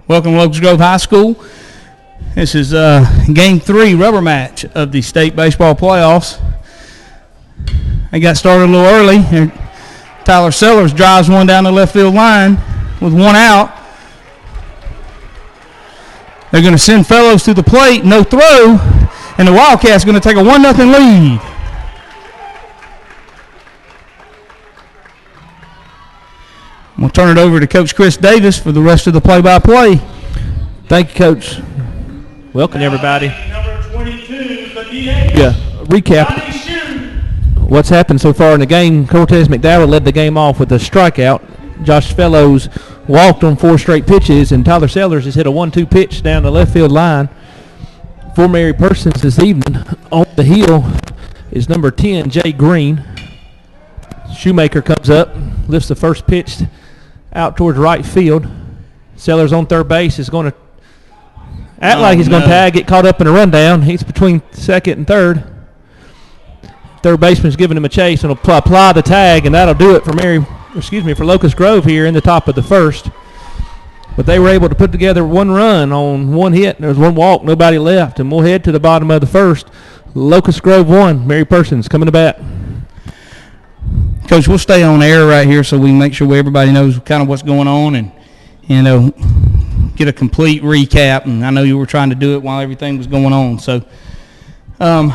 Welcome to Locust Grove High School. This is Game 3 rubber match of the state baseball playoffs. They got started a little early. Tyler Sellers drives one down the left field line with one out. They're going to send Fellows to the plate, no throw, and the Wildcats are going to take a 1-0 lead. I'm going to turn it over to Coach Chris Davis for the rest of the play-by-play. Thank you, Coach. Welcome, everybody. Number 22, Recap what's happened so far in the game. Cortez McDowell led the game off with a strikeout. Josh Fellows walked on 4 straight pitches, and Tyler Sellers has hit a 1-2 pitch down the left field line. For Mary Persons this evening, on the hill is number 10, Jay Green. Shoemaker comes up, lifts the first pitch out towards right field. Sellers on third base is going to act like he's going to tag, get caught up in a rundown. He's between second and third. Third baseman's giving him a chase and will apply the tag, and that'll do it for Locust Grove here in the top of the first. But they were able to put together one run on one hit. There was one walk, nobody left, and we'll head to the bottom of the first. Locust Grove 1, Mary Persons coming to bat. Coach, we'll stay on air right here so we can make sure everybody knows kind of what's going on and, get a complete recap. And I know you were trying to do it while everything was going on. So, I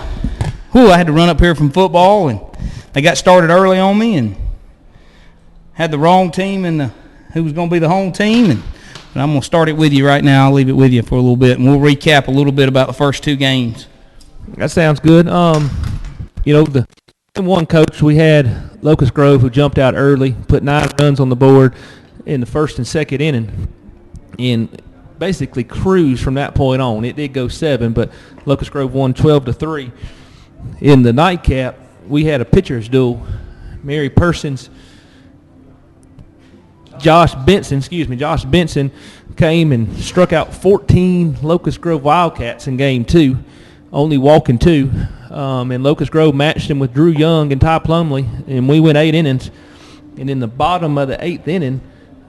had to run up here from football, and they got started early on me and had the wrong team and who was going to be the home team. And I'm going to start it with you right now. I'll leave it with you for a little bit, and we'll recap a little bit about the first 2 games. That sounds good. The one coach, we had Locust Grove who jumped out early, put 9 runs on the board in the first and second inning, and basically cruised from that point on. It did go 7, but Locust Grove won 12-3. In the nightcap, we had a pitcher's duel. Mary Persons, Josh Benson came and struck out 14 Locust Grove Wildcats in Game 2, only walking 2. And Locust Grove matched him with Drew Young and Ty Plumley, and we went 8 innings. And in the bottom of the 8th inning,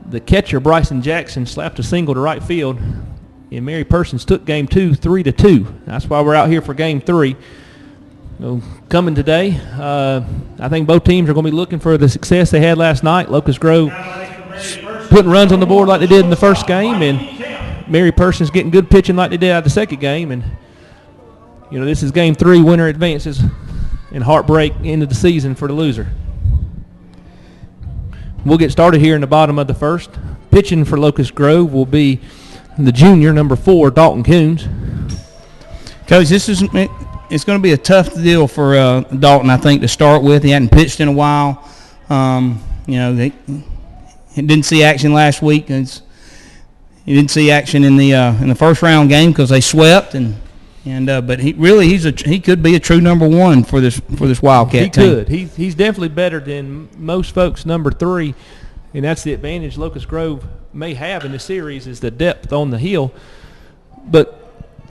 the catcher, Bryson Jackson, slapped a single to right field, and Mary Persons took Game 2 3-2. That's why we're out here for Game 3. Coming today, I think both teams are going to be looking for the success they had last night. Locust Grove putting runs on the board like they did in the first game, and Mary Persons getting good pitching like they did out of the second game. And this is Game 3. Winner advances, and heartbreak into the season for the loser. We'll get started here in the bottom of the first. Pitching for Locust Grove will be the junior, number 4, Dalton Coons. Coach, it's going to be a tough deal for Dalton, I think, to start with. He hadn't pitched in a while. He didn't see action last week. He didn't see action in the first round game because they swept, but he could be a true number 1 for this Wildcat team. He could. He's definitely better than most folks number 3, and that's the advantage Locust Grove may have in the series is the depth on the hill. But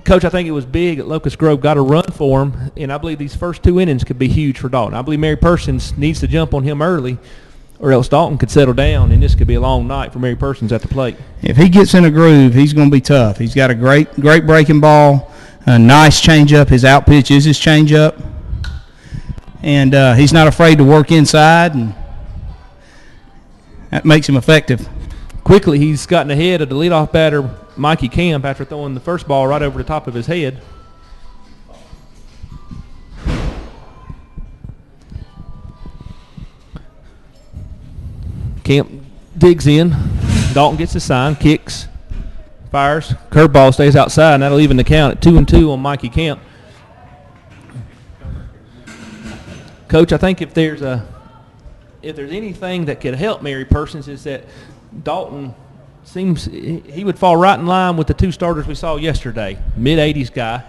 Coach, I think it was big that Locust Grove got a run for him, and I believe these first 2 innings could be huge for Dalton. I believe Mary Persons needs to jump on him early, or else Dalton could settle down, and this could be a long night for Mary Persons at the plate. If he gets in a groove, he's going to be tough. He's got a great breaking ball, a nice changeup. His out pitch is his changeup, and he's not afraid to work inside, and that makes him effective. Quickly, he's gotten ahead of the leadoff batter, Mikey Camp, after throwing the first ball right over the top of his head. Camp digs in. Dalton gets the sign, kicks, fires. Curveball stays outside, and that'll even the count at 2-2 on Mikey Camp. Coach, I think if there's anything that could help Mary Persons is that Dalton seems he would fall right in line with the 2 starters we saw yesterday, mid-80s guy.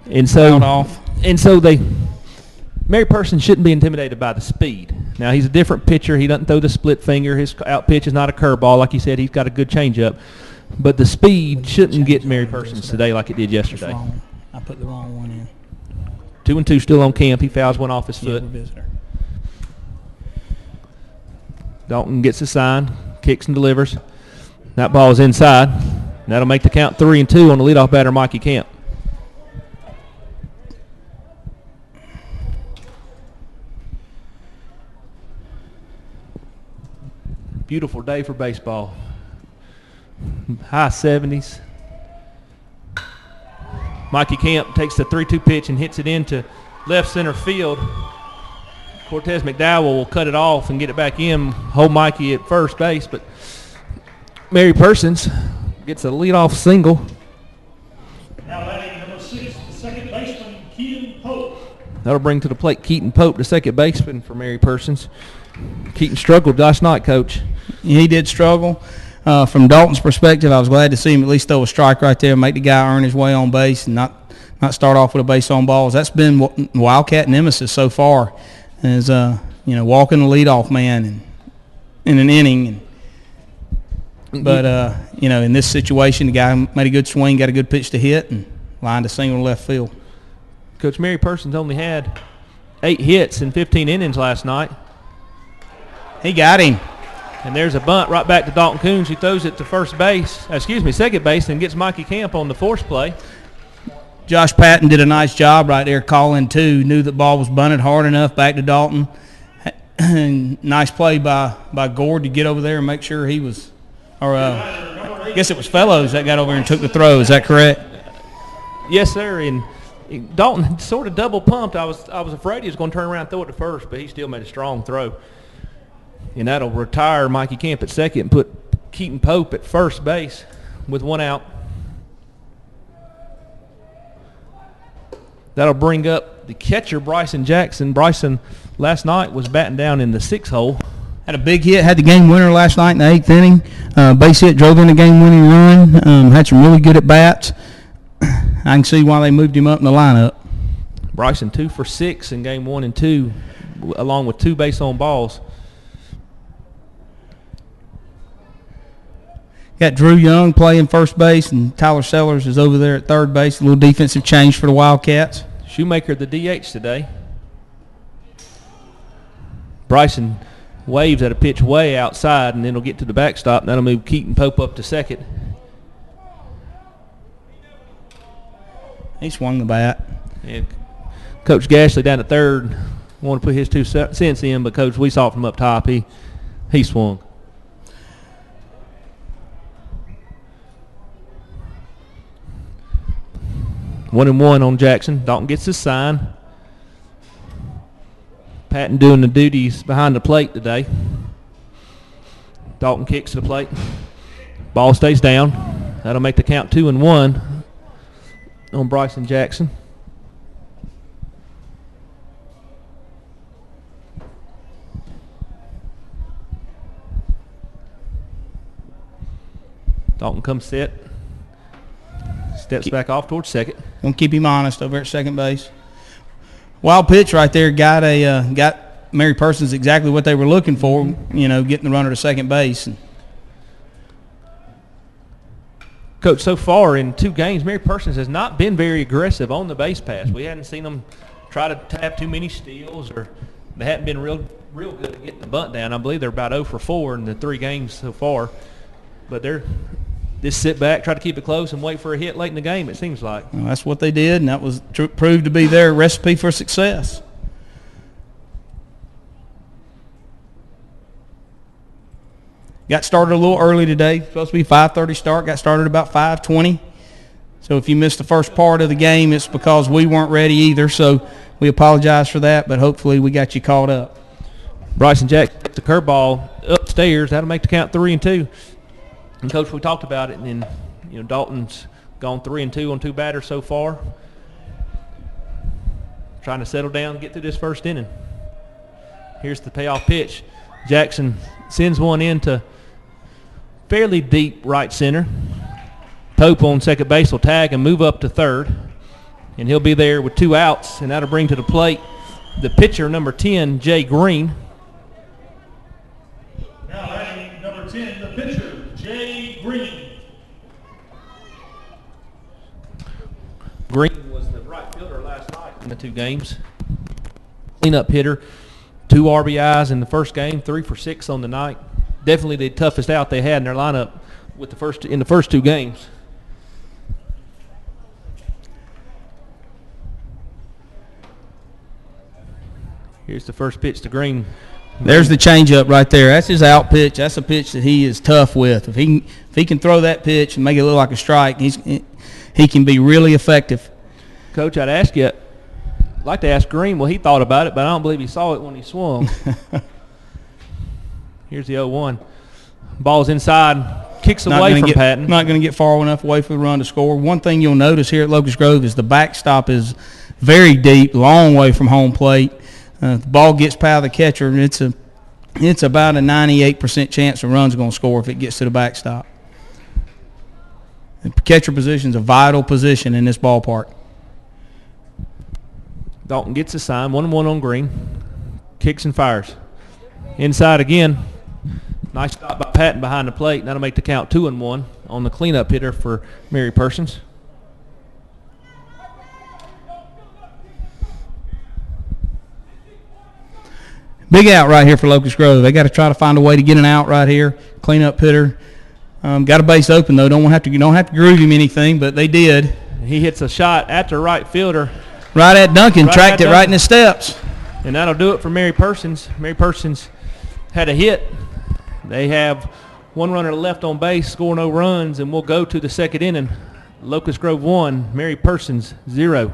And so Mary Persons shouldn't be intimidated by the speed. Now, he's a different pitcher. He doesn't throw the split finger. His out pitch is not a curveball. Like you said, he's got a good changeup. But the speed shouldn't get Mary Persons today like it did yesterday. I put the wrong one in. 2-2 still on Camp. He fouls one off his foot. Dalton gets the sign, kicks and delivers. That ball is inside. That'll make the count 3-2 on the leadoff batter, Mikey Camp. Beautiful day for baseball. High 70s. Mikey Camp takes the 3-2 pitch and hits it into left center field. Cortez McDowell will cut it off and get it back in, hold Mikey at first base, but Mary Persons gets a leadoff single. Now batting number 6, the second baseman, Keaton Pope. That'll bring to the plate Keaton Pope, the second baseman for Mary Persons. Keaton struggled last night, Coach. He did struggle. From Dalton's perspective, I was glad to see him at least throw a strike right there, make the guy earn his way on base, and not start off with a base on balls. That's been Wildcat nemesis so far, is walking the leadoff man in an inning. But in this situation, the guy made a good swing, got a good pitch to hit, and lined a single to left field. Coach, Mary Persons only had 8 hits in 15 innings last night. He got him. And there's a bunt right back to Dalton Coons, who throws it to second base, and gets Mikey Camp on the force play. Josh Patton did a nice job right there calling two, knew the ball was bunted hard enough back to Dalton. Nice play by Gord to get over there and make sure he was, I guess it was Fellows that got over and took the throw. Is that correct? Yes, sir. And Dalton sort of double pumped. I was afraid he was going to turn around and throw it to first, but he still made a strong throw. And that'll retire Mikey Camp at second and put Keaton Pope at first base with 1 out. That'll bring up the catcher, Bryson Jackson. Bryson last night was batting down in the 6th hole. Had a big hit, had the game winner last night in the 8th inning. Base hit, drove in the game-winning run. Had some really good at-bats. I can see why they moved him up in the lineup. Bryson 2 for 6 in game 1 and 2, along with 2 base on balls. Got Drew Young playing first base, and Tyler Sellers is over there at third base. A little defensive change for the Wildcats. Shoemaker the DH today. Bryson waves at a pitch way outside, and then he'll get to the backstop, and that'll move Keaton Pope up to second. He swung the bat. And Coach Gashley down at third wanted to put his 2 cents in, but Coach, we saw from up top, he swung. One and one on Jackson. Dalton gets his sign. Patton doing the duties behind the plate today. Dalton kicks to the plate. Ball stays down. That'll make the count 2-1 on Bryson Jackson. Dalton comes set. Steps back off towards second. Gonna keep him honest over at second base. Wild pitch right there. Got Mary Persons exactly what they were looking for. Getting the runner to second base. Coach, so far in 2 games, Mary Persons has not been very aggressive on the base pass. We hadn't seen them try to tap too many steals, or they hadn't been real good at getting the bunt down. I believe they're about 0 for 4 in the 3 games so far. But they're just sit back, try to keep it close, and wait for a hit late in the game, it seems like. Well, that's what they did, and that was proved to be their recipe for success. Got started a little early today. Supposed to be 5:30 start. Got started about 5:20. So if you missed the first part of the game, it's because we weren't ready either. So we apologize for that, but hopefully we got you caught up. Bryson Jack gets the curveball upstairs. That'll make the count 3-2. And Coach, we talked about it, and Dalton's gone 3-2 on 2 batters so far. Trying to settle down and get through this first inning. Here's the payoff pitch. Jackson sends one into fairly deep right center. Pope on second base will tag and move up to third, and he'll be there with 2 outs, and that'll bring to the plate the pitcher, number 10, Jay Green. Now batting number 10, the pitcher, Jay Green. Green was the right fielder last night in the 2 games. Cleanup hitter, 2 RBIs in the first game, 3 for 6 on the night. Definitely the toughest out they had in their lineup with in the first two games. Here's the first pitch to Green. There's the changeup right there. That's his out pitch. That's a pitch that he is tough with. If he can throw that pitch and make it look like a strike, he can be really effective. Coach, I'd like to ask Green what he thought about it, but I don't believe he saw it when he swung. Here's the 0-1. Ball's inside, kicks away from Patton. Not going to get far enough away for the run to score. One thing you'll notice here at Locust Grove is the backstop is very deep, long way from home plate. The ball gets past the catcher, and it's about a 98% chance the run's going to score if it gets to the backstop. The catcher position is a vital position in this ballpark. Dalton gets a sign, 1-1 on Green. Kicks and fires. Inside again. Nice stop by Patton behind the plate. That'll make the count 2-1 on the cleanup hitter for Mary Persons. Big out right here for Locust Grove. They got to try to find a way to get an out right here. Cleanup hitter. Got a base open though. You don't have to groove him anything, but they did. He hits a shot at the right fielder. Right at Duncan. Tracked it right in his steps. And that'll do it for Mary Persons. Mary Persons had a hit. They have one runner left on base, score no runs, and we'll go to the second inning. Locust Grove 1, Mary Persons 0.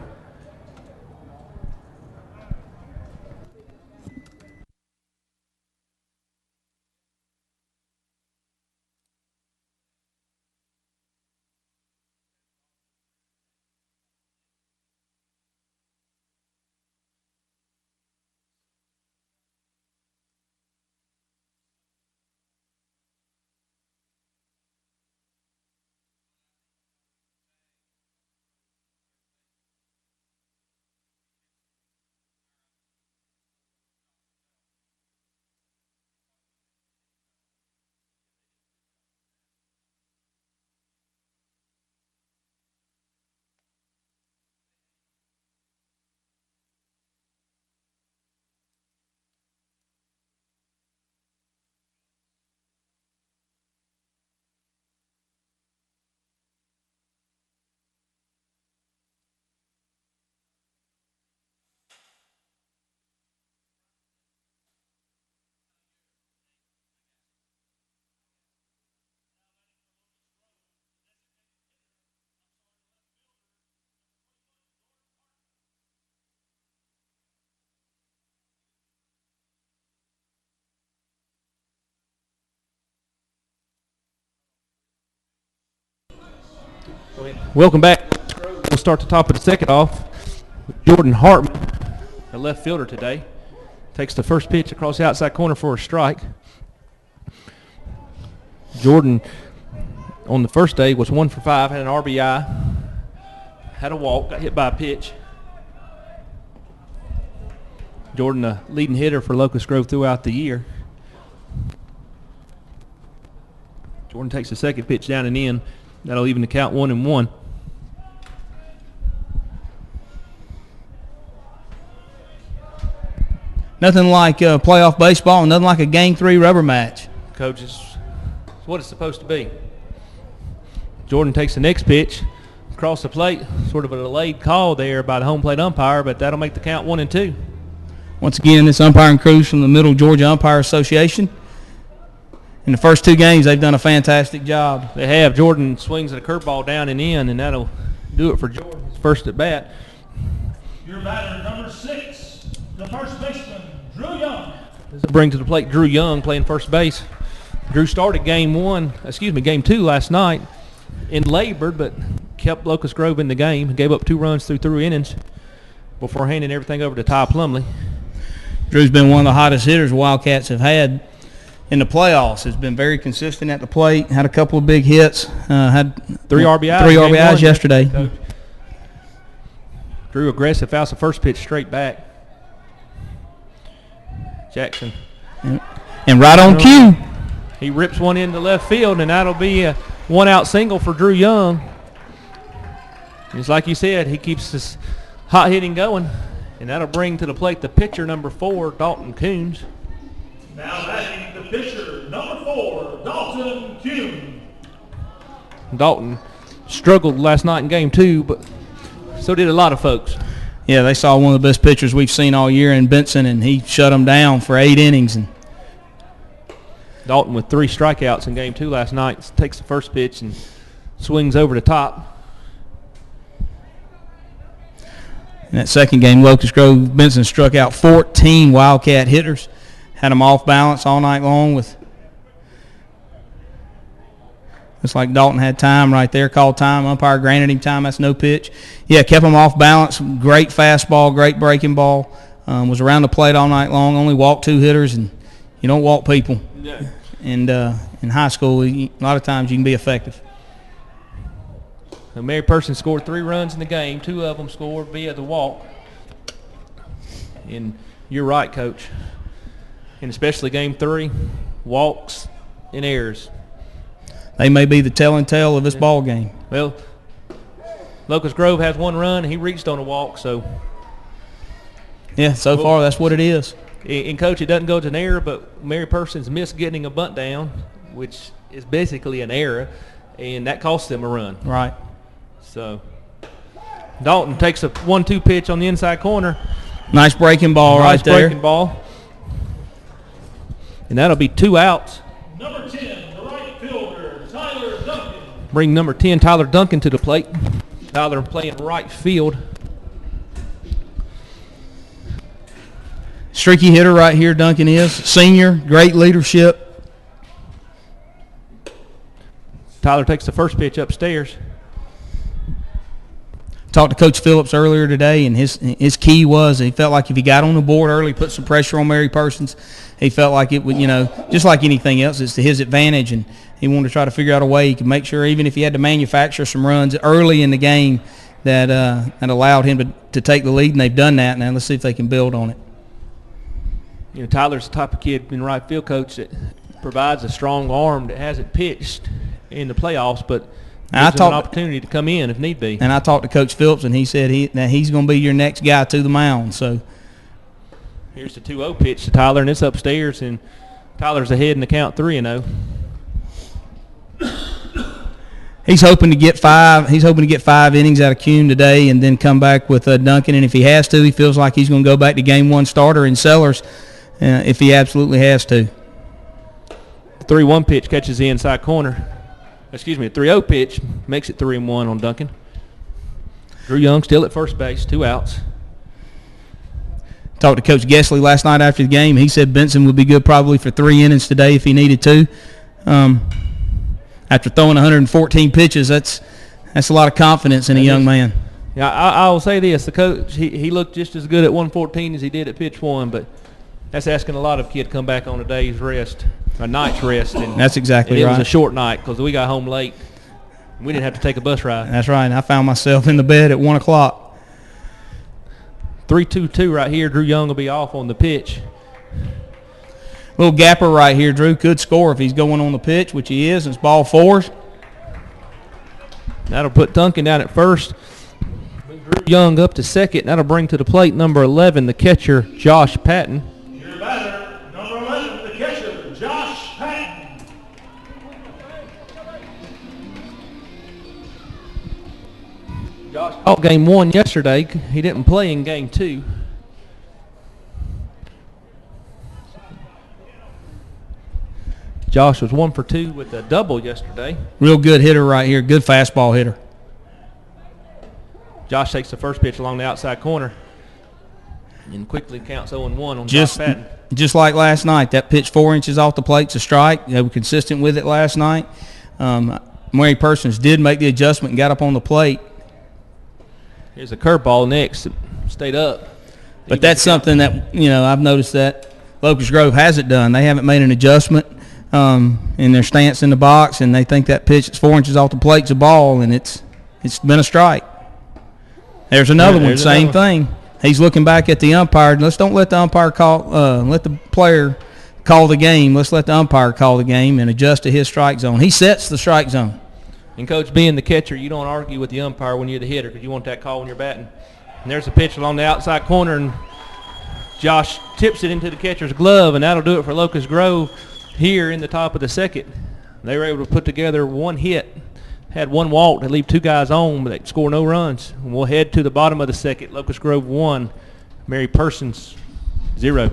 Welcome back. We'll start the top of the second off with Jordan Hartman, a left fielder today. Takes the first pitch across the outside corner for a strike. Jordan on the first day was 1 for 5, had an RBI, had a walk, got hit by a pitch. Jordan, the leading hitter for Locust Grove throughout the year. Jordan takes the second pitch down and in. That'll even the count 1-1. Nothing like playoff baseball, and nothing like a Game 3 rubber match. Coach, it's what it's supposed to be. Jordan takes the next pitch across the plate. Sort of a delayed call there by the home plate umpire, but that'll make the count 1-2. Once again, this umpiring crew's from the Middle Georgia Umpire Association. In the first two games, they've done a fantastic job. They have. Jordan swings at a curveball down and in, and that'll do it for Jordan's first at bat. Your batter, number 6, the first baseman, Drew Young. This will bring to the plate Drew Young playing first base. Drew started game 2 last night in labored, but kept Locust Grove in the game. Gave up 2 runs through 3 innings before handing everything over to Ty Plumley. Drew's been one of the hottest hitters the Wildcats have had in the playoffs. Has been very consistent at the plate. Had a couple of big hits. Had 3 RBIs. 3 RBIs yesterday. Coach. Drew aggressive, fouls the first pitch straight back. Jackson. And right on cue. He rips one into left field, and that'll be a 1-out single for Drew Young. Just like you said, he keeps this hot hitting going, and that'll bring to the plate the pitcher, number 4, Dalton Coons. Now batting the pitcher, number 4, Dalton Kuhn. Dalton struggled last night in game 2, but so did a lot of folks. Yeah, they saw one of the best pitchers we've seen all year in Benson, and he shut them down for 8 innings. And Dalton with 3 strikeouts in game 2 last night takes the first pitch and swings over the top. In that second game, Locust Grove, Benson struck out 14 Wildcat hitters, had them off balance all night long. Looks like Dalton had time right there, called time. Umpire granted him time. That's no pitch. Yeah, kept them off balance. Great fastball, great breaking ball. Was around the plate all night long. Only walked 2 hitters, and you don't walk people. Yeah. And in high school, a lot of times you can be effective. Mary Person scored 3 runs in the game. 2 of them scored via the walk. And you're right, Coach. And especially game 3, walks and errors. They may be the telling tale of this ball game. Well, Locust Grove has 1 run. He reached on a walk, so. Yeah, so far that's what it is. And, Coach, it doesn't go to an error, but Mary Person's missed getting a bunt down, which is basically an error, and that cost them a run. Right. So Dalton takes a 1-2 pitch on the inside corner. Nice breaking ball right there. Nice breaking ball. And that'll be 2 outs. Number 10, the right fielder, Tyler Duncan. Bring number 10, Tyler Duncan, to the plate. Tyler playing right field. Streaky hitter right here, Duncan is. Senior, great leadership. Tyler takes the first pitch upstairs. Talked to Coach Phillips earlier today, and his key was he felt like if he got on the board early, put some pressure on Mary Persons, he felt like it would, just like anything else, it's to his advantage, and he wanted to try to figure out a way he could make sure, even if he had to manufacture some runs early in the game, that allowed him to take the lead, and they've done that. Now let's see if they can build on it. Tyler's the type of kid in right field, Coach, that provides a strong arm that hasn't pitched in the playoffs, but gives him an opportunity to come in if need be. And I talked to Coach Phillips, and he said that he's going to be your next guy to the mound. So here's the 2-0 pitch to Tyler, and it's upstairs, and Tyler's ahead in the count 3-0. He's hoping to get 5. He's hoping to get 5 innings out of Kuhn today, and then come back with Duncan. And if he has to, he feels like he's going to go back to game 1 starter in Sellers, if he absolutely has to. The 3-1 pitch catches the inside corner. Excuse me, a 3-0 pitch makes it 3-1 on Duncan. Drew Young still at first base, 2 outs. Talked to Coach Gessley last night after the game. He said Benson would be good probably for 3 innings today if he needed to. After throwing 114 pitches, that's a lot of confidence in a young man. Yeah, I will say this: the coach he looked just as good at 114 as he did at pitch 1, but that's asking a lot of kid to come back on a day's rest, a night's rest. And that's exactly right. It was a short night because we got home late. We didn't have to take a bus ride. That's right. I found myself in the bed at 1 o'clock. 3-2-2 right here. Drew Young will be off on the pitch. Little gapper right here. Drew could score if he's going on the pitch, which he is. It's ball 4. That'll put Duncan down at first. Drew Young up to second. That'll bring to the plate number 11, the catcher, Josh Patton. Your batter, number 11, the catcher, Josh Patton. Josh caught game 1 yesterday. He didn't play in game 2. Josh was 1 for 2 with a double yesterday. Real good hitter right here. Good fastball hitter. Josh takes the first pitch along the outside corner and quickly counts 0-1 on Josh Patton. Just like last night, that pitch 4 inches off the plate's a strike. They were consistent with it last night. Mary Persons did make the adjustment and got up on the plate. Here's a curveball next. Stayed up. But that's something that, I've noticed that Locust Grove hasn't done. They haven't made an adjustment in their stance in the box, and they think that pitch that's 4 inches off the plate's a ball, and it's been a strike. There's another one, same thing. He's looking back at the umpire. Let's don't let the umpire let the player call the game. Let's let the umpire call the game and adjust to his strike zone. He sets the strike zone. And, Coach, being the catcher, you don't argue with the umpire when you're the hitter because you want that call when you're batting. And there's a pitch along the outside corner, and Josh tips it into the catcher's glove, and that'll do it for Locust Grove here in the top of the second. They were able to put together 1 hit, had one walk to leave 2 guys on, but they score no runs. And we'll head to the bottom of the second. Locust Grove 1, Mary Persons 0.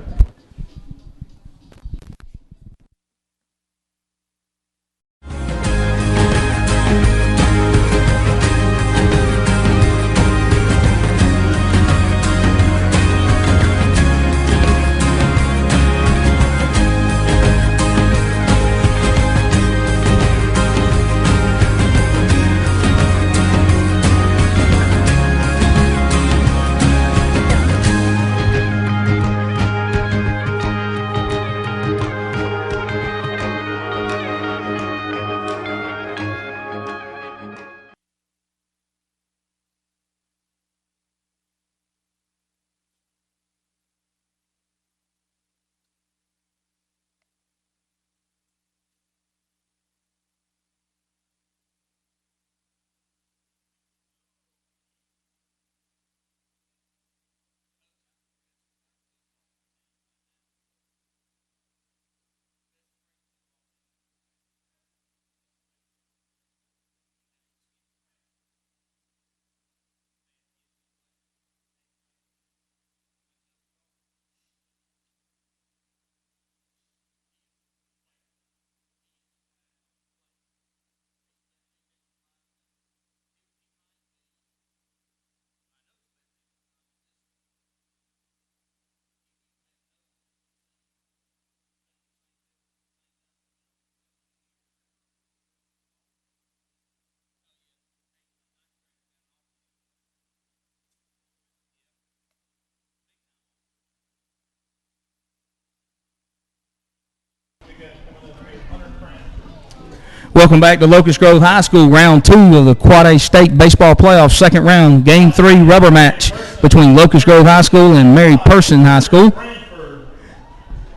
Welcome back to Locust Grove High School, round 2 of the Quad A State Baseball Playoffs, second round, game 3 rubber match between Locust Grove High School and Mary Person High School.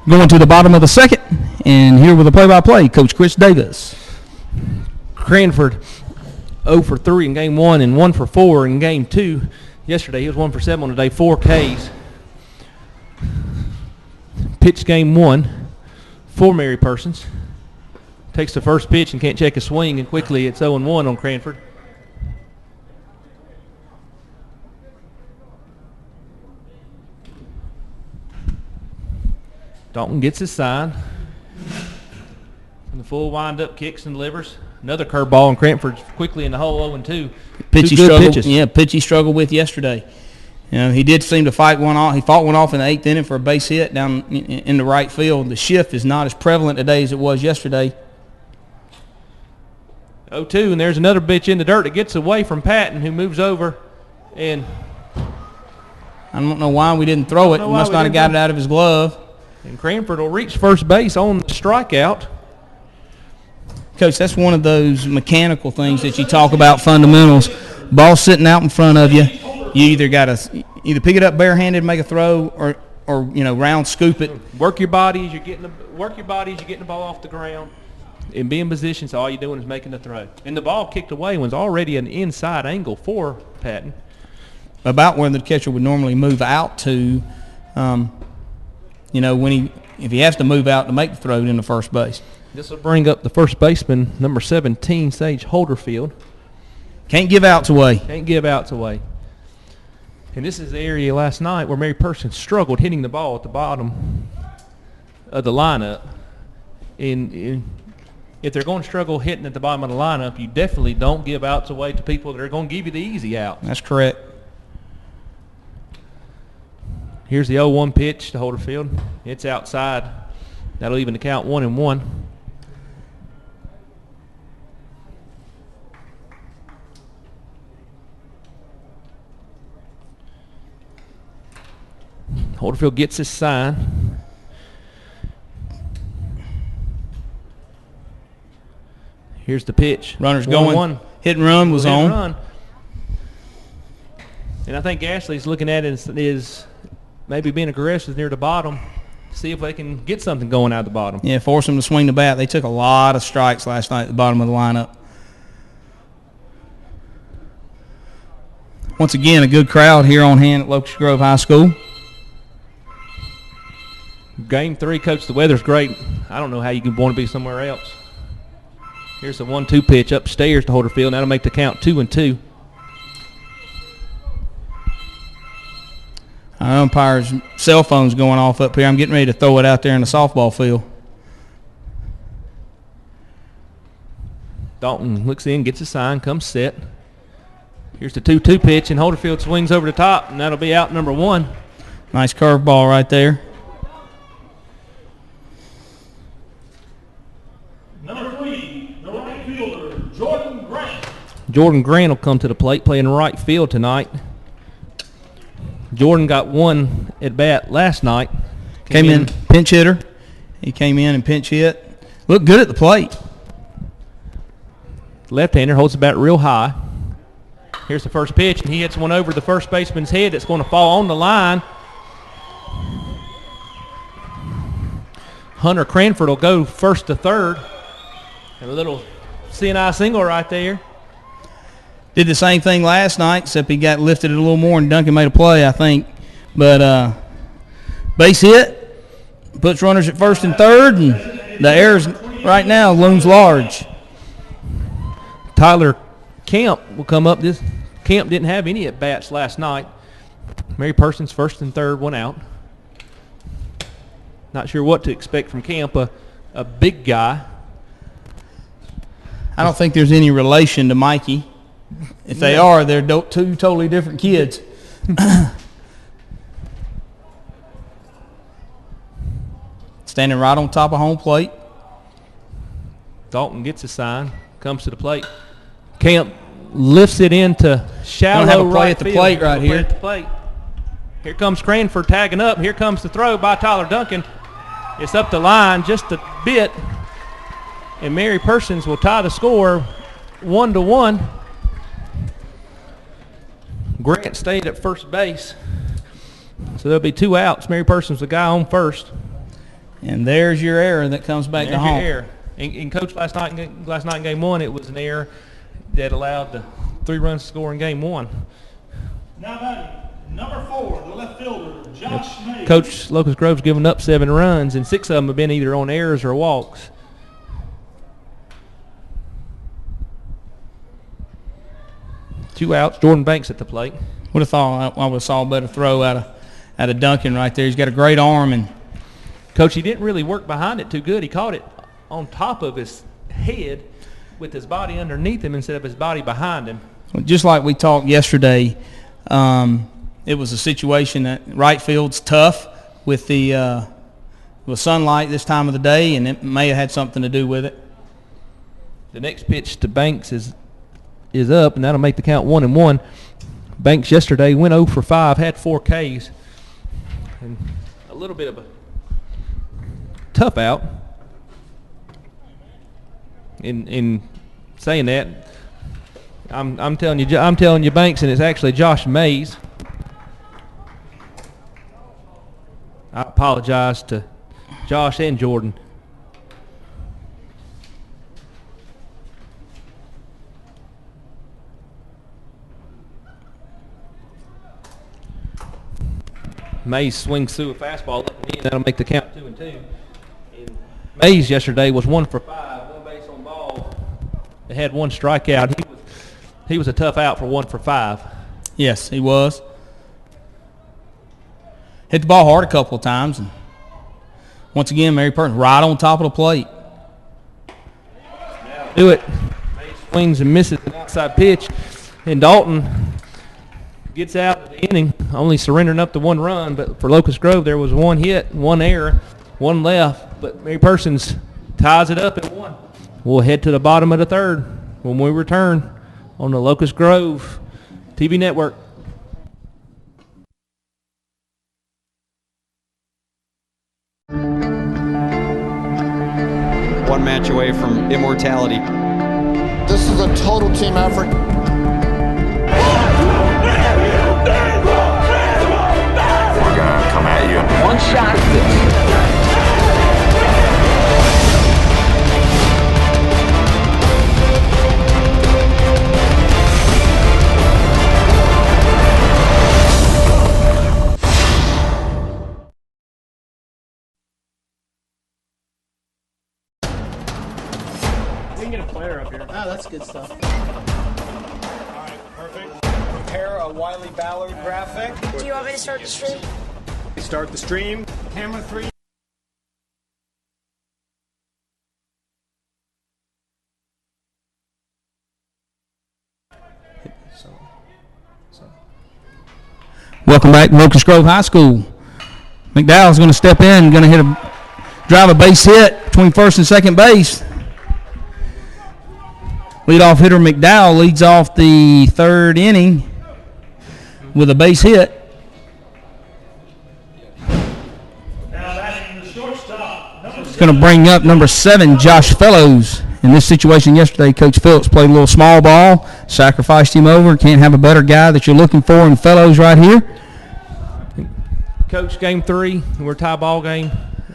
Going to the bottom of the second, and here with the play-by-play, Coach Chris Davis. Cranford 0 for 3 in game 1 and 1 for 4 in game 2. Yesterday he was 1 for 7 on today, 4 Ks. Pitched game 1 for Mary Persons. Takes the first pitch and can't check a swing, and quickly it's 0-1 on Cranford. Dalton gets his sign. And the full wind-up kicks and delivers. Another curveball, and Cranford's quickly in the hole 0-2. Pitch he struggled with yesterday. You know, he did seem to fight one off. He fought one off in the 8th inning for a base hit down in the right field. The shift is not as prevalent today as it was yesterday. 0-2, and there's another bitch in the dirt that gets away from Patton, who moves over, and I don't know why we didn't throw it. He must not have got it out of his glove. And Cranford will reach first base on the strikeout. Coach, that's one of those mechanical things that you talk about, fundamentals. Ball sitting out in front of you. You either got to pick it up barehanded, make a throw, or you know, round scoop it. Work your body as you're getting the ball off the ground. And be in position, so all you're doing is making the throw. And the ball kicked away was already an inside angle for Patton. About where the catcher would normally move out to, you know, if he has to move out to make the throw in the first base. This will bring up the first baseman, number 17, Sage Holderfield. Can't give outs away. And this is the area last night where Mary Person struggled hitting the ball at the bottom of the lineup. If they're going to struggle hitting at the bottom of the lineup, you definitely don't give outs away to people that are going to give you the easy out. That's correct. Here's the 0-1 pitch to Holderfield. It's outside. That'll even the count 1-1. Holderfield gets his sign. Here's the pitch. Runner's going. Hit and run was on. Run. And I think Ashley's looking at it as maybe being aggressive near the bottom, see if they can get something going out of the bottom. Yeah, force them to swing the bat. They took a lot of strikes last night at the bottom of the lineup. Once again, a good crowd here on hand at Locust Grove High School. Game 3, Coach, the weather's great. I don't know how you can want to be somewhere else. Here's the 1-2 pitch upstairs to Holderfield. That'll make the count 2-2. Our umpire's cell phone's going off up here. I'm getting ready to throw it out there in the softball field. Dalton looks in, gets a sign, comes set. Here's the 2-2 pitch, and Holderfield swings over the top, and that'll be out number 1. Nice curveball right there. Number 3, the right fielder, Jordan Grant. Jordan Grant will come to the plate, playing right field tonight. Jordan got one at bat last night. Came in pinch hitter. He came in and pinch hit. Looked good at the plate. Left-hander holds the bat real high. Here's the first pitch, and he hits one over the first baseman's head. It's going to fall on the line. Hunter Cranford will go first to third. And a little CNI single right there. Did the same thing last night, except he got lifted a little more and Duncan made a play, I think. But base hit, puts runners at first and third, and the errors right now looms large. Tyler Camp will come up. Camp didn't have any at-bats last night. Mary Persons first and third, one out. Not sure what to expect from Camp, a big guy. I don't think there's any relation to Mikey. If they are, they're two totally different kids. Standing right on top of home plate. Dalton gets a sign, comes to the plate. Camp lifts it into shallow Don't have a play right at the field. plate right here. At the plate. Here comes Cranford tagging up. Here comes the throw by Tyler Duncan. It's up the line just a bit, and Mary Persons will tie the score 1-1. Grant stayed at first base, so there'll be 2 outs. Mary Persons the guy on first. And there's your error that comes back to home. Error. And Coach, last night in Game 1, it was an error that allowed the 3 runs to score in Game 1. Now batting, number 4, the left fielder, Josh Mays. Coach Locust Grove's given up 7 runs, and 6 of them have been either on errors or walks. Two outs. Jordan Banks at the plate. Would have thought I would have saw a better throw out of Duncan right there. He's got a great arm, and Coach, he didn't really work behind it too good. He caught it on top of his head with his body underneath him instead of his body behind him. just like we talked yesterday, it was a situation that right field's tough with the with sunlight this time of the day, and it may have had something to do with it. The next pitch to Banks is up, and that'll make the count 1-1. Banks yesterday went 0 for 5, had 4 Ks, and a little bit of a tough out. In saying that, I'm telling you Banks, and it's actually Josh Mays. I apologize to Josh and Jordan. Mays swings through a fastball up and in. That'll make the count 2-2. And Mays yesterday was 1 for 5, 1 base on ball. They had 1 strikeout. He was a tough out for 1 for 5. Yes, he was. Hit the ball hard a couple of times, and once again, Mary Persons right on top of the plate. Do it. Mays swings and misses an outside pitch, and Dalton gets out of the inning, only surrendering up to 1 run. But for Locust Grove, there was 1 hit, 1 error, 1 left. But Mary Persons ties it up at 1. We'll head to the bottom of the 3rd when we return on the Locust Grove TV network. One match away from immortality. This is a total team effort. We're gonna come at you. One shot at this. We can get a player that's good stuff. All right, perfect. Prepare a Wiley Ballard graphic. Do you want me to start the stream? Start the stream. Camera 3. Welcome back to Locust Grove High School. McDowell's going to step in, going to drive a base hit between first and second base. Leadoff hitter McDowell leads off the third inning with a base hit. It's going to bring up number 7, Josh Fellows. In this situation yesterday, Coach Phillips played a little small ball, sacrificed him over. Can't have a better guy that you're looking for in Fellows right here. Coach, game 3, we're tie ball game.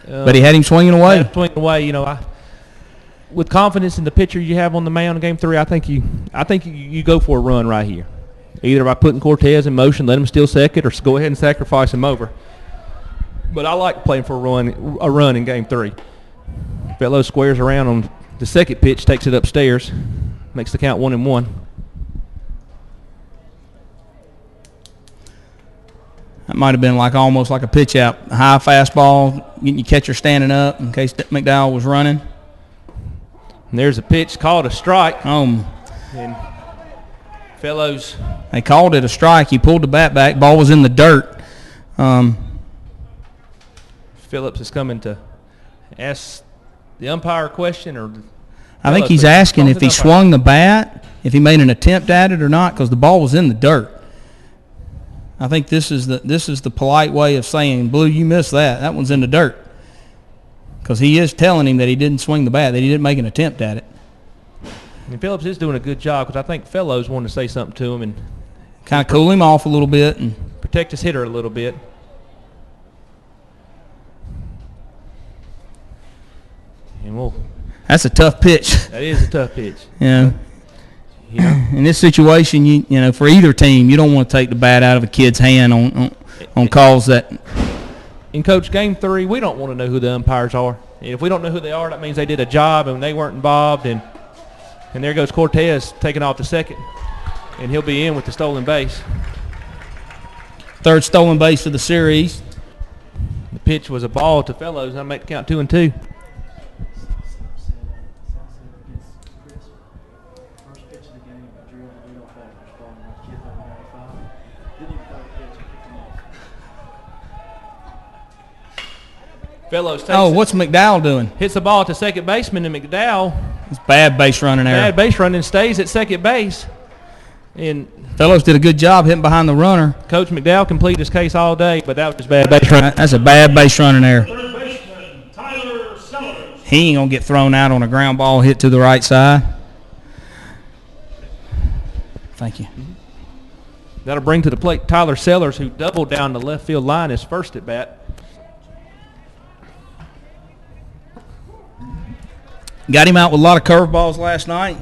But he had him swinging away. Swinging away, you know. With confidence in the pitcher you have on the mound in game 3, I think you go for a run right here. Either by putting Cortez in motion, let him steal second, or go ahead and sacrifice him over. But I like playing for a run in game 3. Fellows squares around on the second pitch, takes it upstairs, makes the count 1-1. That might have been almost like a pitch out. A high fastball, getting your catcher standing up in case McDowell was running. And there's a pitch called a strike. And Fellows. They called it a strike. He pulled the bat back. Ball was in the dirt. Phillips is coming to ask the umpire a question, or I think he's asking if he swung the bat, if he made an attempt at it or not, because the ball was in the dirt. I think this is the polite way of saying, Blue, you missed that. That one's in the dirt. Because he is telling him that he didn't swing the bat, that he didn't make an attempt at it. And Phillips is doing a good job, because I think Fellows wanted to say something to him and kind of cool him off a little bit and protect his hitter a little bit. And that's a tough pitch. That is a tough pitch. Yeah. In this situation, you know, for either team, you don't want to take the bat out of a kid's hand on calls that. In Coach, game 3, we don't want to know who the umpires are. And if we don't know who they are, that means they did a job and they weren't involved. And there goes Cortez taking off to second, and he'll be in with the stolen base. Third stolen base of the series. The pitch was a ball to Fellows. I'll make the count 2-2. Fellows takes what's McDowell doing? Hits the ball to second baseman, and McDowell. It's bad base running there. Bad base running, stays at second base. And Fellows did a good job hitting behind the runner. Coach McDowell completed his case all day, but that was just bad base running. That's a bad base running there. Third baseman, Tyler Sellers. He ain't going to get thrown out on a ground ball hit to the right side. Thank you. That'll bring to the plate Tyler Sellers, who doubled down the left field line his first at bat. Got him out with a lot of curveballs last night,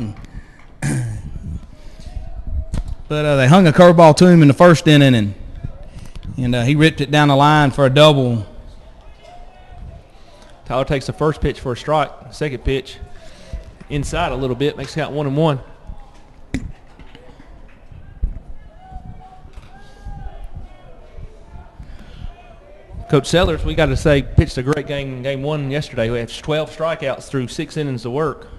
but they hung a curveball to him in the first inning, and he ripped it down the line for a double. Tyler takes the first pitch for a strike. Second pitch inside a little bit, makes it count 1-1. Coach Sellers, we got to say, pitched a great game in game 1 yesterday. We had 12 strikeouts through 6 innings of work.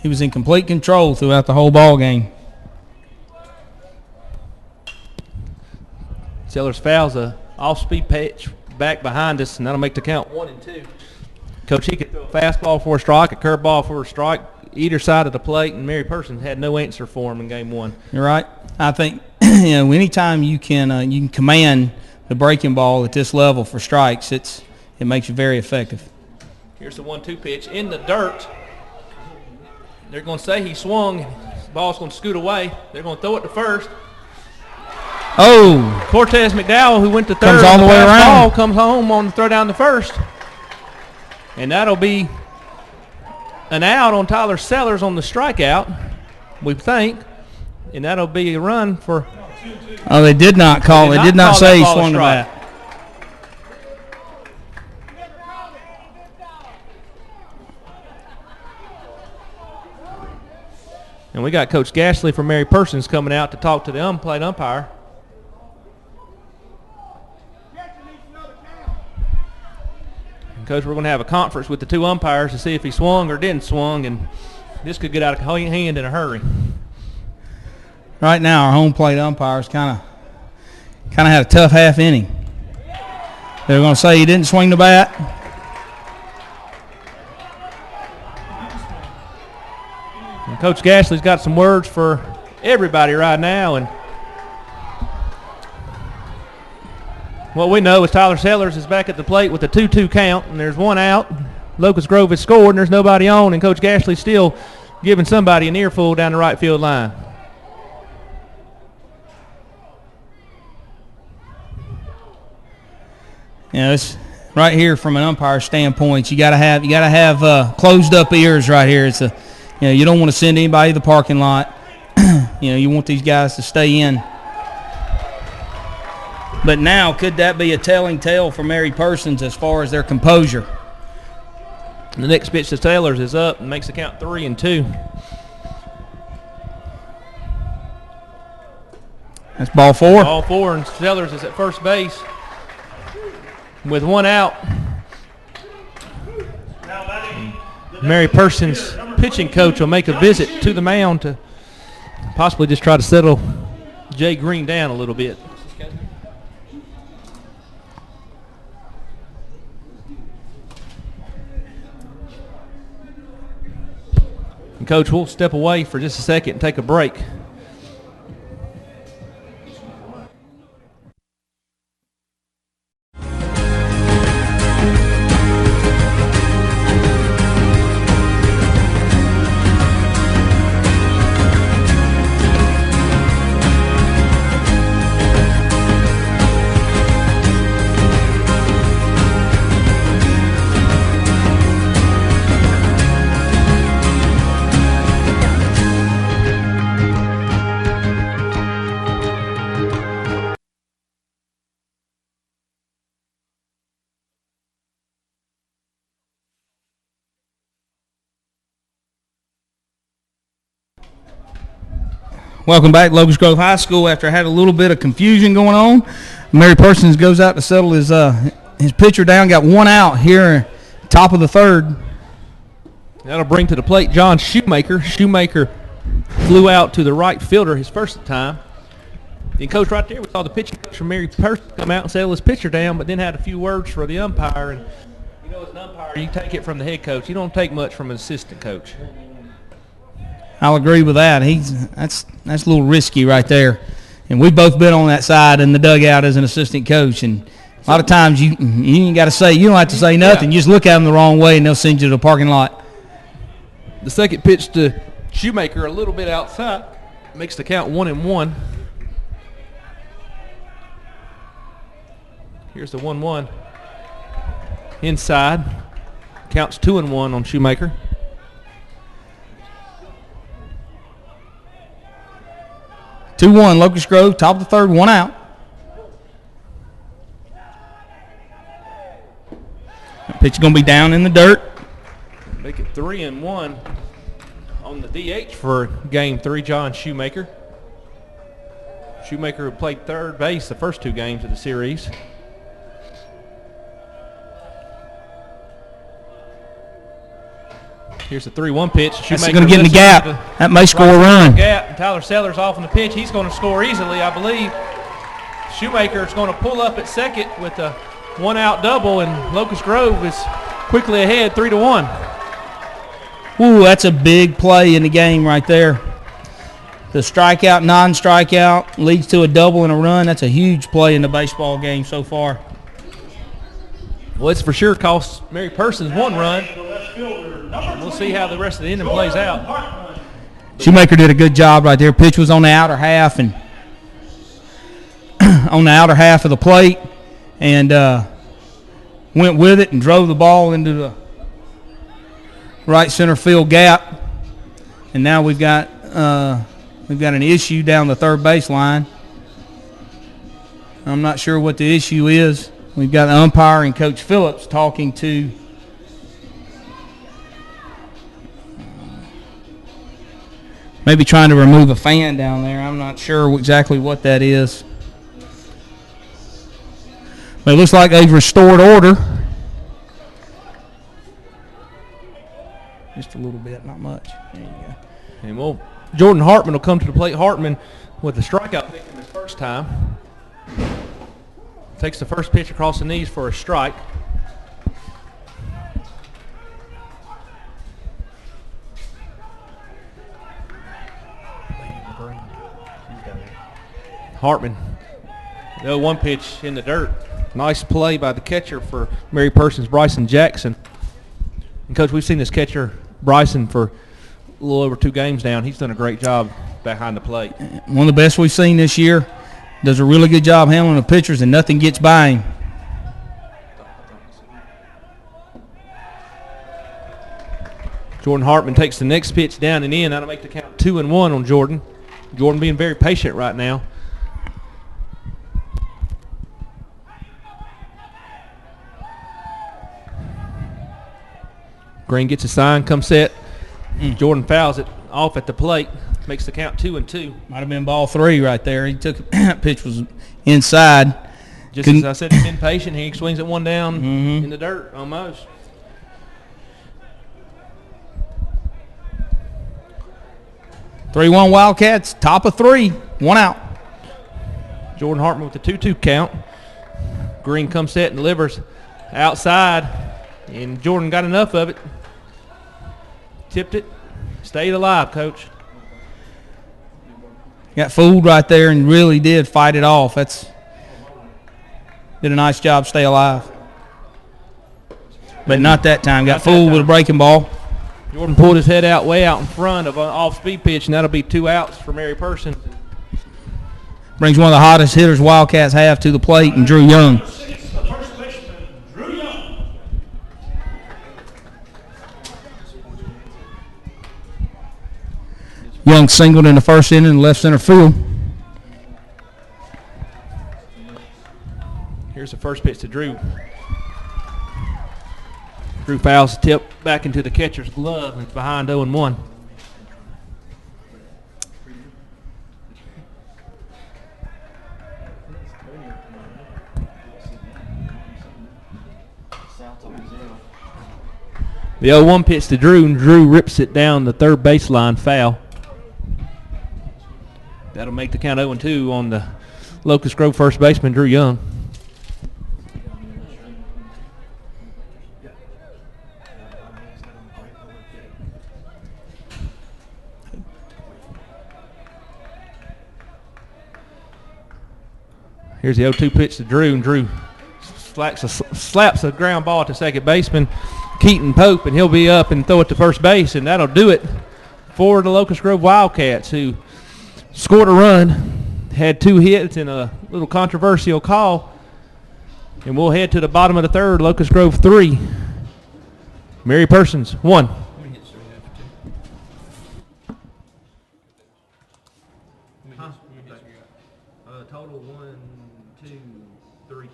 He was in complete control throughout the whole ball game. Sellers fouls a off-speed pitch back behind us, and that'll make the count 1-2. Coach, he could throw a fastball for a strike, a curveball for a strike, either side of the plate, and Mary Person had no answer for him in game 1. You're right. I think anytime you can command the breaking ball at this level for strikes, it makes you very effective. Here's the 1-2 pitch in the dirt. They're going to say he swung. The ball's going to scoot away. They're going to throw it to first. Oh! Cortez McDowell, who went to third, comes all the way around. Ball comes home on the throw down to first. And that'll be an out on Tyler Sellers on the strikeout, we think. And that'll be a run for. Oh, they did not call. They did not say he swung the bat. And we got Coach Gashley from Mary Persons coming out to talk to the plate umpire. And Coach, we're going to have a conference with the two umpires to see if he swung or didn't swung, and this could get out of hand in a hurry. Right now, our home plate umpires kind of had a tough half inning. They're going to say he didn't swing the bat. And Coach Gashley's got some words for everybody right now, and what we know is Tyler Sellers is back at the plate with a 2-2 count, and there's one out. Locust Grove has scored, and there's nobody on, and Coach Gashley's still giving somebody an earful down the right field line. You know, it's right here from an umpire standpoint. You got to have closed up ears right here. You don't want to send anybody to the parking lot. You want these guys to stay in. But now, could that be a telling tale for Mary Persons as far as their composure? The next pitch to Taylor's is up and makes the count 3-2. That's ball 4. Ball 4, and Sellers is at first base with one out. Mary Persons' pitching coach will make a visit to the mound to possibly just try to settle Jay Green down a little bit. And Coach, we'll step away for just a second and take a break. Welcome back to Locust Grove High School. After I had a little bit of confusion going on, Mary Persons goes out to settle his pitcher down. Got one out here, top of the third. That'll bring to the plate John Shoemaker. Shoemaker flew out to the right fielder his first time. And Coach, right there, we saw the pitching coach from Mary Persons come out and settle his pitcher down, but then had a few words for the umpire. And as an umpire, you take it from the head coach. You don't take much from an assistant coach. I'll agree with that. That's a little risky right there. And we've both been on that side in the dugout as an assistant coach. And a lot of times you ain't got to say, you don't have to say nothing. You just look at them the wrong way and they'll send you to the parking lot. The second pitch to Shoemaker a little bit outside. Makes the count 1-1. Here's the 1-1. Inside. Counts 2-1 on Shoemaker. 2-1, Locust Grove, top of the third, one out. That pitch is going to be down in the dirt. Make it 3-1 on the DH for game 3, John Shoemaker. Shoemaker played third base the first two games of the series. Here's the 3-1 pitch. That's going to get in the gap. That may score a run. Gap. And Tyler Sellers off on the pitch. He's going to score easily, I believe. Shoemaker is going to pull up at second with a one-out double, and Locust Grove is quickly ahead, 3-1. Ooh, that's a big play in the game right there. The strikeout, non-strikeout leads to a double and a run. That's a huge play in the baseball game so far. Well, it's for sure cost Mary Persons one run. We'll see how the rest of the inning plays out. Shoemaker did a good job right there. Pitch was on the outer half and on the outer half of the plate, and went with it and drove the ball into the right center field gap. And now we've got an issue down the third base line. I'm not sure what the issue is. We've got the umpire and Coach Phillips talking to maybe trying to remove a fan down there. I'm not sure exactly what that is. But it looks like they've restored order. Just a little bit, not much. There you go. And Jordan Hartman will come to the plate. Hartman with the strikeout victim his first time. Takes the first pitch across the knees for a strike. Hartman, the 0-1 pitch in the dirt. Nice play by the catcher for Mary Persons, Bryson Jackson. And, Coach, we've seen this catcher, Bryson, for a little over 2 games now, and he's done a great job behind the plate. One of the best we've seen this year. Does a really good job handling the pitchers, and nothing gets by him. Jordan Hartman takes the next pitch down and in. That'll make the count 2-1 on Jordan. Jordan being very patient right now. Green gets a sign, comes set. Jordan fouls it off at the plate. Makes the count 2-2. Might have been ball 3 right there. He took that pitch was inside. Just as I said, he's been patient. He swings it one down in the dirt almost. Three-one Wildcats, top of 3, 1 out. Jordan Hartman with the 2-2 count. Green comes set and delivers outside, and Jordan got enough of it. Tipped it, stayed alive, Coach. Got fooled right there and really did fight it off. Did a nice job, stay alive. But not that time. Got fooled with a breaking ball. Jordan pulled his head out way out in front of an off-speed pitch, and that'll be 2 outs for Mary Person. Brings one of the hottest hitters Wildcats have to the plate, and Drew Young. The first baseman, Drew Young. Young singled in the first inning in left center field. Here's the first pitch to Drew. Drew fouls the tip back into the catcher's glove, and it's behind 0-1. The 0-1 pitch to Drew, and Drew rips it down the third baseline foul. That'll make the count 0-2 on the Locust Grove first baseman, Drew Young. Here's the 0-2 pitch to Drew, and Drew slaps a ground ball to second baseman, Keaton Pope, and he'll be up and throw it to first base, and that'll do it for the Locust Grove Wildcats, who scored a run, had 2 hits and a little controversial call. And we'll head to the bottom of the third. Locust Grove 3, Mary Persons 1. Total 1, 2, 3.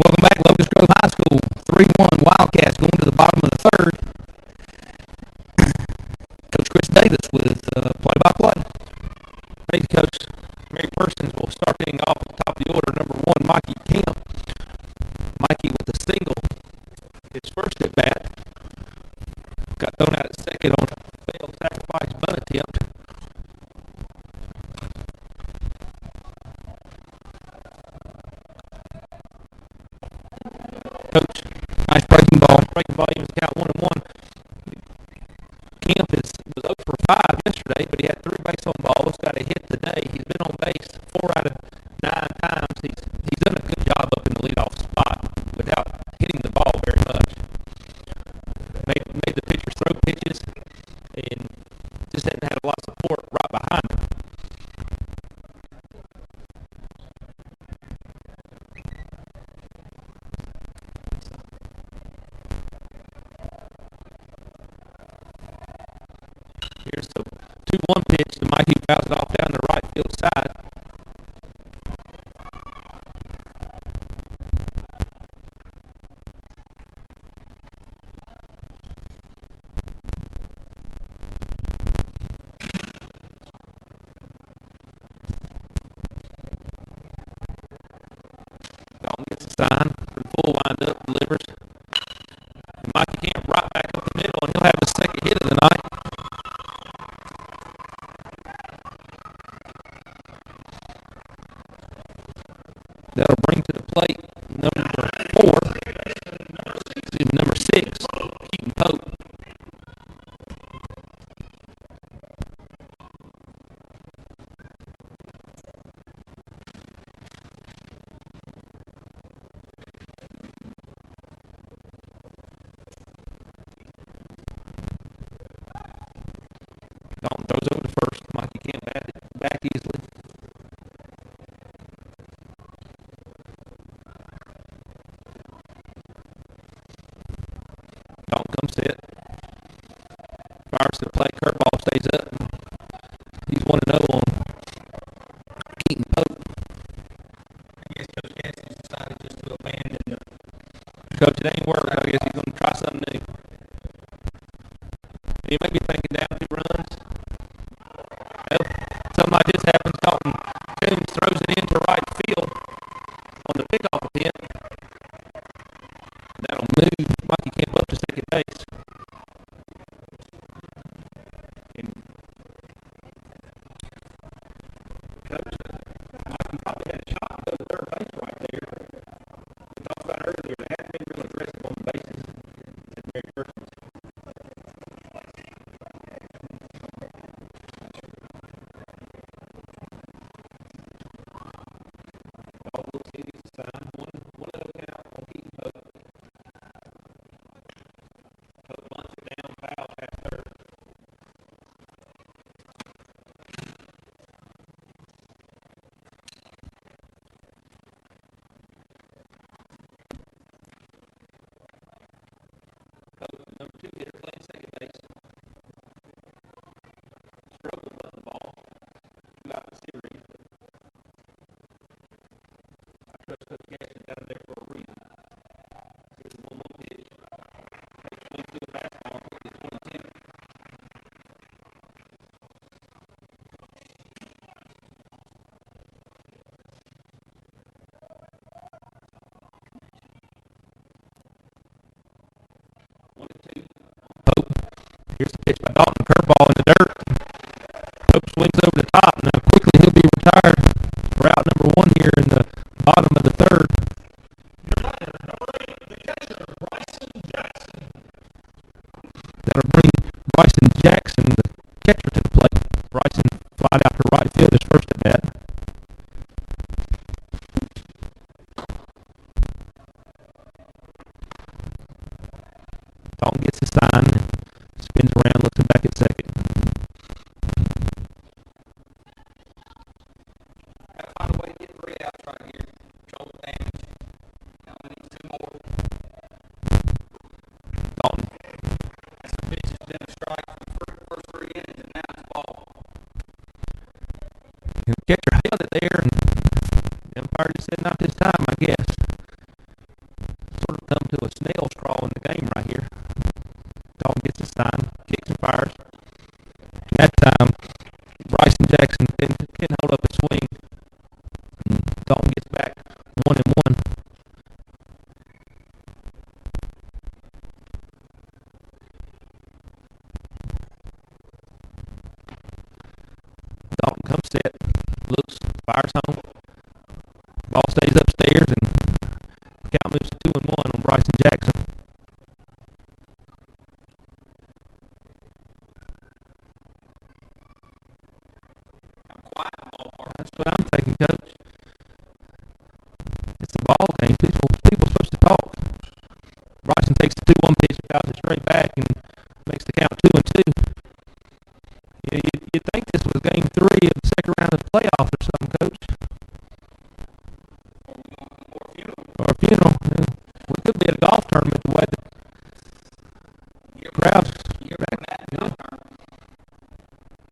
Welcome back, Locust Grove High School. 3-1 Wildcats going to the bottom of the third. play-by-play. Thank you, Coach. Mary Persons will start things off at the top of the order. Number 1, Mikey Camp. Mikey with a single. His first at bat. Got thrown out at second on a failed sacrifice bunt attempt. Coach, Nice breaking ball. breaking ball, even count 1-1. Camp was 0 for 5 yesterday, but he had 3 base on balls. Got a hit today. He's been on base 4 out of 9 times. He's done a good job up in the leadoff spot without hitting the ball very much. Made the pitchers throw pitches and just hadn't had a lot of support right behind him. Here's the 2-1 pitch to Mikey, fouls it off down the right field side. Dalton gets a sign for the full windup, delivers. And Mikey Camp right back up the middle, and he'll have his second hit of the night. That'll bring to the plate number 6, Keaton Pope. Dalton throws over to first. Mikey can't bat it back easily. Dalton comes set. Fires to the plate. Curveball stays up. He's 1-0 on Keaton Pope. I guess Coach Gadsden decided just to abandon the coach. It ain't work. I guess he's going to try something new. He may be thinking down 2 runs. Well, something like this happens. Dalton Coombs throws it into right field on the pickoff attempt. That'll move Mikey Camp up to second base. And Coach, Mikey probably had a shot to go to third base right there. We talked about earlier, they haven't been really aggressive on the bases at Mary Persons. Ball looks in, gets a sign. 1-0 count on Keaton Pope. Pope bunts it down, foul past third. Pope, the number 2 hitter, playing second base. Struggled with the ball. 2 out the series. I trust Coach Gadsden down there for a reason. Here's the 1-1 pitch. Coach swings to a fastball, quickly 20-10. Pope. Here's the pitch by Dalton. Curveball in the dirt. Pope swings over the top. Now quickly he'll be retired for out number 1 here in the bottom of the third. That'll bring Bryson Jackson, the catcher, to the plate. Bryson flied out to right field his first at bat. Dalton gets his sign, spins around, looks back at second. Got to find a way to get 3 outs right here. Control the damage. Now we need 2 more. Dalton. That's the pitch has been a strike for the first 3 innings, and now it's ball. The catcher held it there, and the umpire just said, not this time, I guess. Sort of come to a snail's crawl in the game right here. Dalton gets his sign, kicks and fires. And that time, and couldn't hold up a swing. Dalton gets back 1-1. Dalton comes set, looks, fires home. Ball stays upstairs, and count moves to 2-1 on Bryson Jackson. That's what I'm thinking, Coach. It's a ball game. People are supposed to talk. Bryson takes the 2-1 pitch, fouls it straight back, and makes the count 2-2. You'd think this was game 3 of the second round of the playoffs or something, Coach. Or a funeral. Yeah. We could be at a golf tournament the way the crowds. Yeah.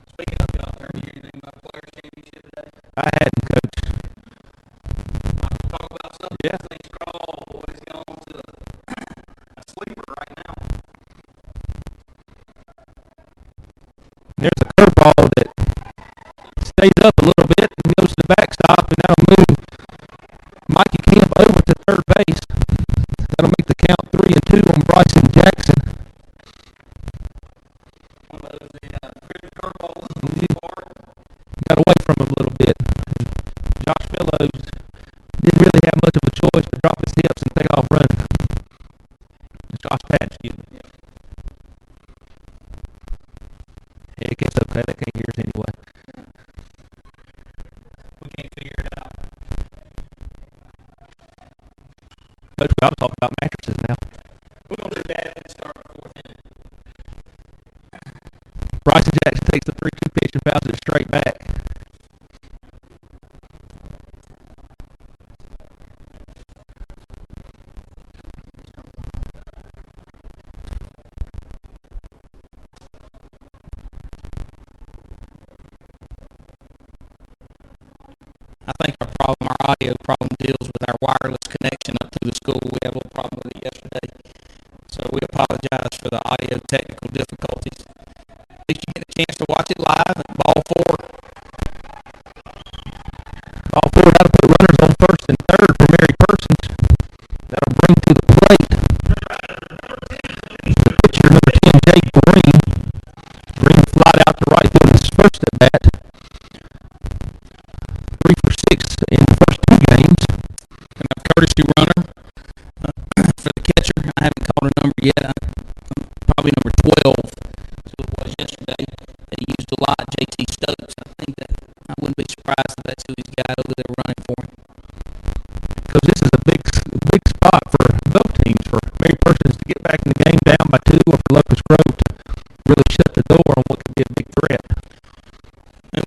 Speaking of golf tournament, you anything about Players Championship today? I hadn't, Coach. Talk about something. Yeah. Things crawl. Boys gone to a sleeper right now. There's a curveball that stays up a little bit and goes to the backstop, and that'll move Mikey Camp over to third base. That'll make the count 3-2 on Bryson Jackson. One of those cricket curveballs Got away from him a little bit. Josh Fellows didn't really have much of a choice but drop his hips and take off running. Josh Patch, excuse me. Heck, it's okay. They can't hear us anyway. we can't figure it out. Coach, we ought to talk about mattresses now. We're going to do that and start the fourth inning. Bryson Jackson takes the 3-2 pitch and fouls it straight back. I think our audio problem deals with our wireless connection up to the school. We had a little problem with it yesterday. So we apologize for the audio technical difficulties. At least you get a chance to watch it live at ball 4. Ball 4, that'll put runners on first and third for Mary Persons. That'll bring to the plate the pitcher, number 10, Jake Green. Green flied out to right field in his first at bat. 3 for 6 in the first 2 games. And a courtesy runner for the catcher. I haven't called a number yet. Probably number 12. So it was yesterday. They used a lot. JT Stokes. I think that I wouldn't be surprised if that's who he's got over there running for him. Because this is a big spot for both teams, for Mary Persons to get back in the game down by 2, or for Locust Grove to really shut the door on what could be a big threat. And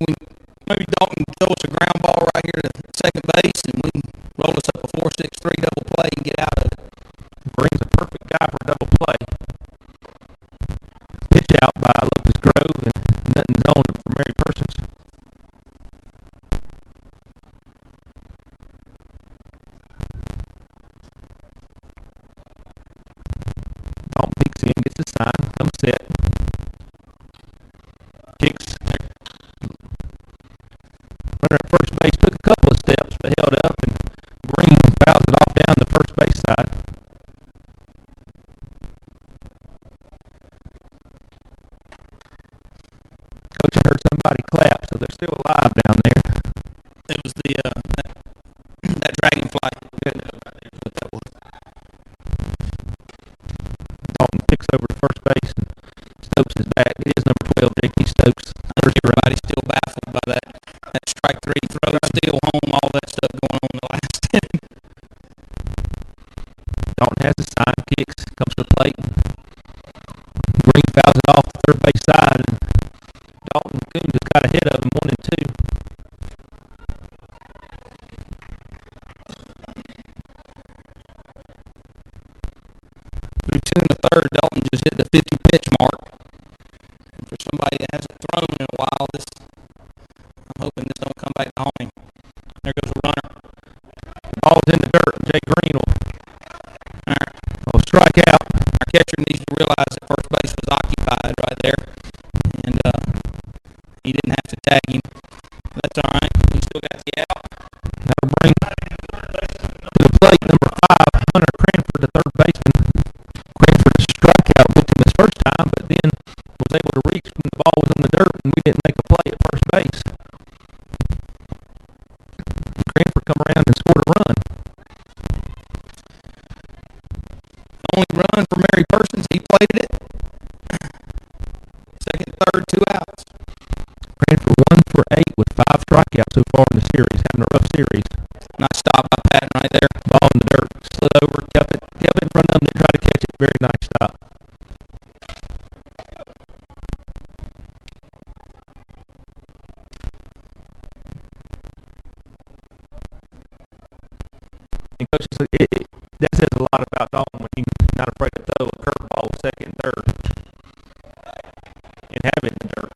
maybe Dalton throw us a ground ball right here to second base, and we can roll us up a 4-6-3 double play and get out of it. Green's a perfect guy for a double play. Pitch out by Locust Grove, and nothing zone for Mary Persons. Dalton peeks in, gets the sign, comes set. Kicks. Runner at first base took a couple of steps, but held up, and Green fouls it off down the first base side. Coach, I heard somebody clap, so they're still alive down there. It was the that dragonfly. Good. What that was. Dalton picks over to first base, and Stokes is back. It is number 12, JT Stokes. Everybody's still baffled by that strike 3 throw, steal home, all that stuff going on in the last inning. Dalton has the sign, kicks, comes to the plate. Green fouls it off the third base side, and Dalton Coombs has got ahead of him 1-2. Through 2 1/3, Dalton just hit the 50 pitch mark. And for somebody that hasn't thrown in a while, I'm hoping this don't come back to haunt him. There goes a runner. The ball's in the dirt. Jay Green will strike out. Our catcher needs to realize that first base was occupied right there, and he didn't have to tag him. dirt, and we didn't make a play at first base. Cranford come around and scored a run. Only run for Mary Persons. He played it. Second, third, 2 outs. Cranford 1 for 8 with 5 strikeouts so far in the series, having a rough series. Nice stop by Patton right there. Ball in the dirt, slid over, kept it in front of him, didn't try to catch it. Very nice stop. And Coach, that says a lot about Dalton when he's not afraid to throw a curveball second, third, and have it in the dirt.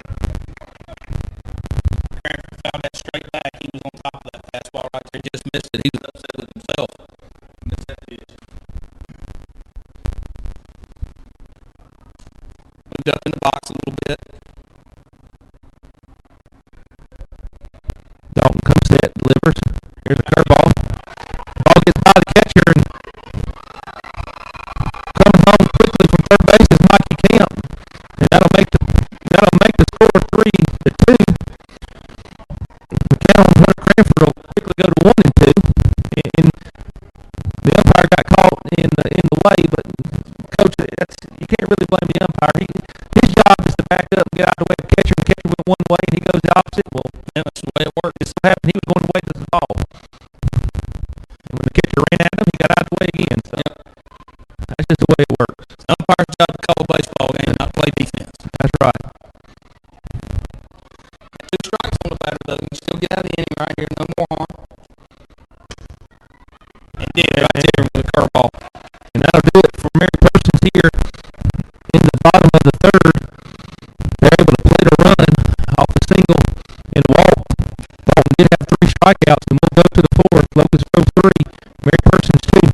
Cranford found that straight back. He was on top of that fastball right there. Just missed it. He was upset with himself. Missed that pitch. Moved up in the box a little bit. Dalton comes set, delivers. Here's a curveball. Ball gets by the catcher and coming home quickly from third base is Mikey Camp, and that'll make the score 3-2. McCallum Hunter Cranford will quickly go to 1-2, and the umpire got caught in the way. But Coach, you can't really blame the umpire. His job is to back up and get out of the way of the catcher. And the catcher went one way and he goes the opposite. Well, Yeah, that's the way it works. it so happened he was going the way to the ball. And when the catcher ran at him, he got out of the way again. So that's just the way it works. Umpire's job to call a baseball game, not play defense. That's right. 2 strikes on the batter, though. You still get out of the inning right here. No more harm. And did right there with a curveball. And that'll do it for Mary Persons here in the bottom of the third. They're able to plate a run off a single and a walk. Dalton did have 3 strikeouts, and we'll go to the 4th. Locust throw 3, Mary Persons 2.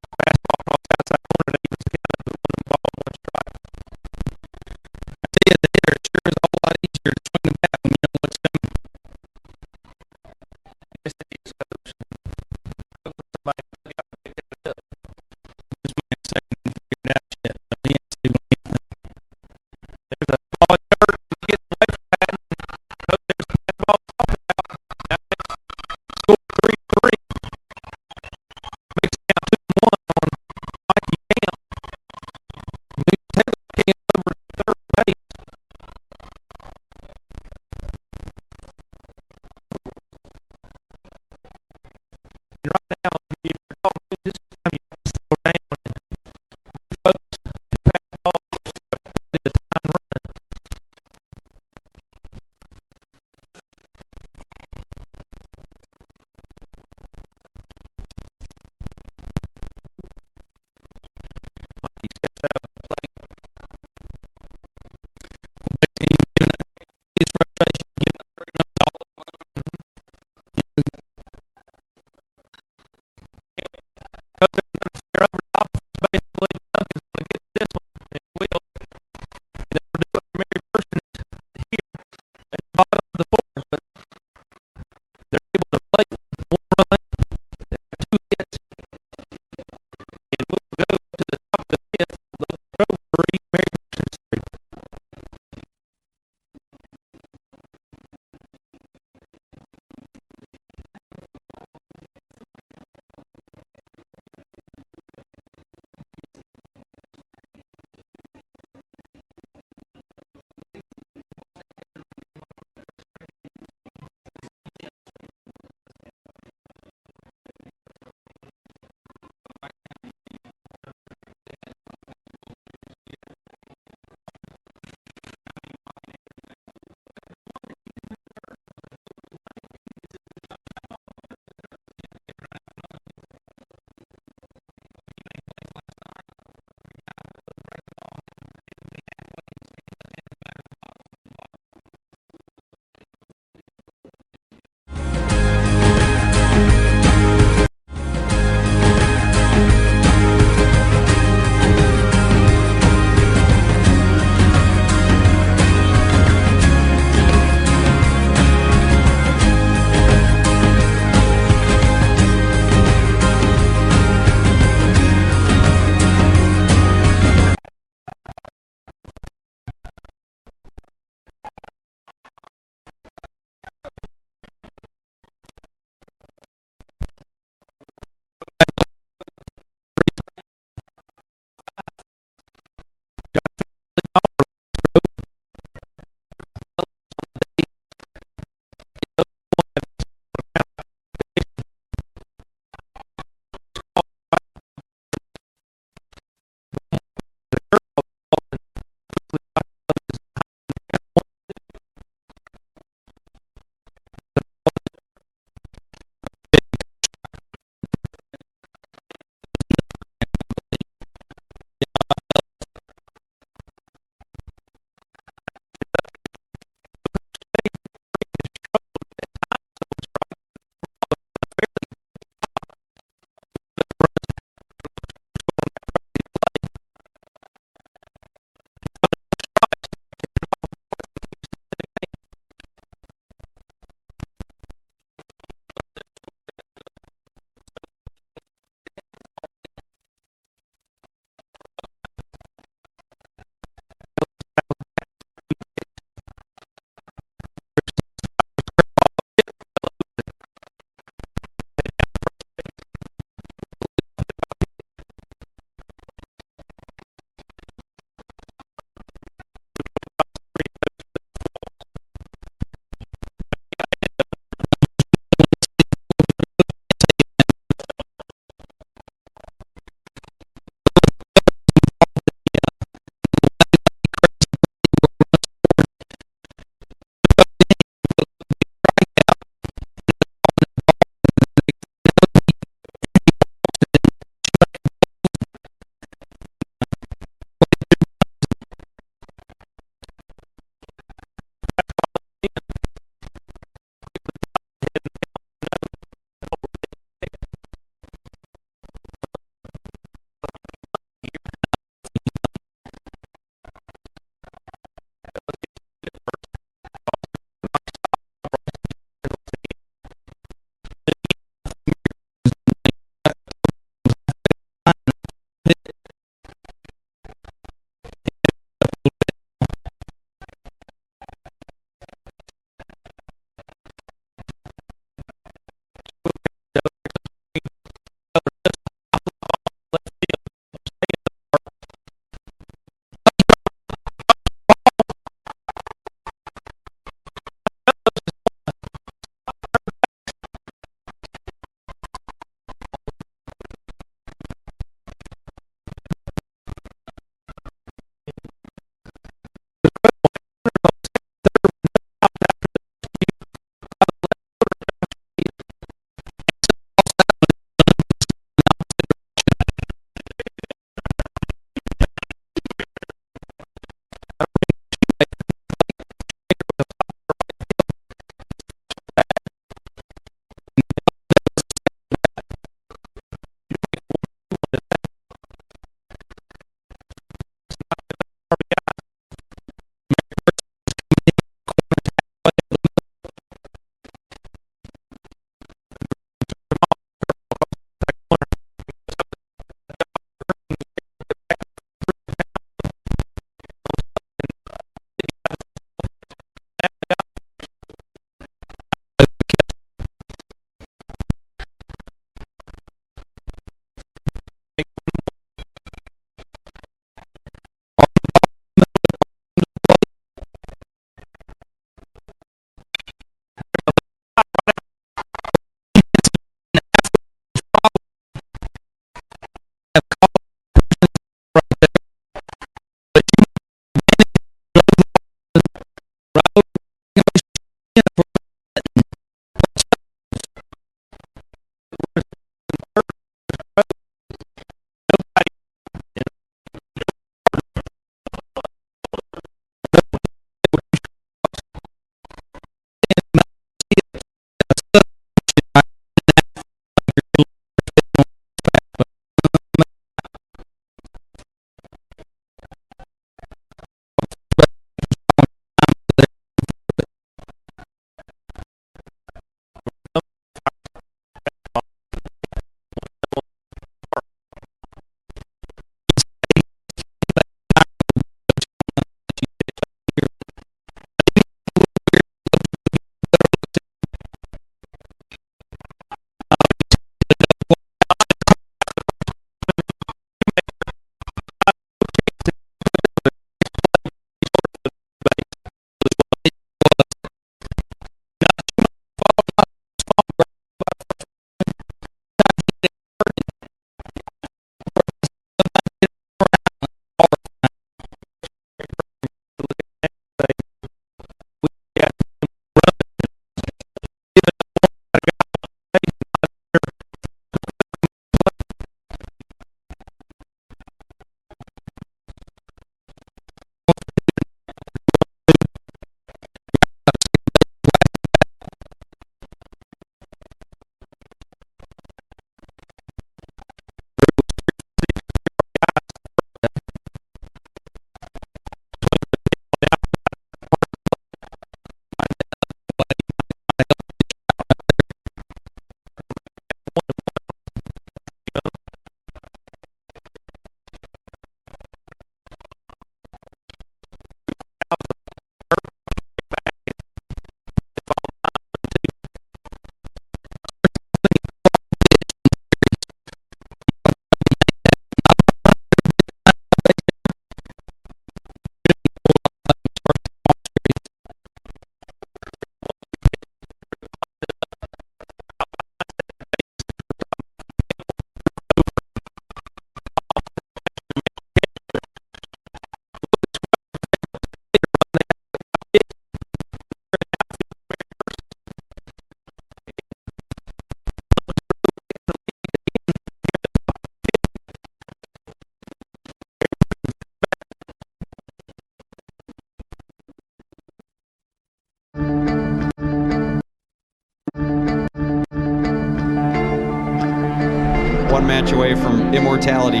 one match away from immortality.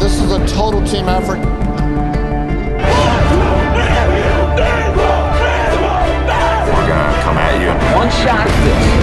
This is a total team effort. We're gonna come at you. One shot at this.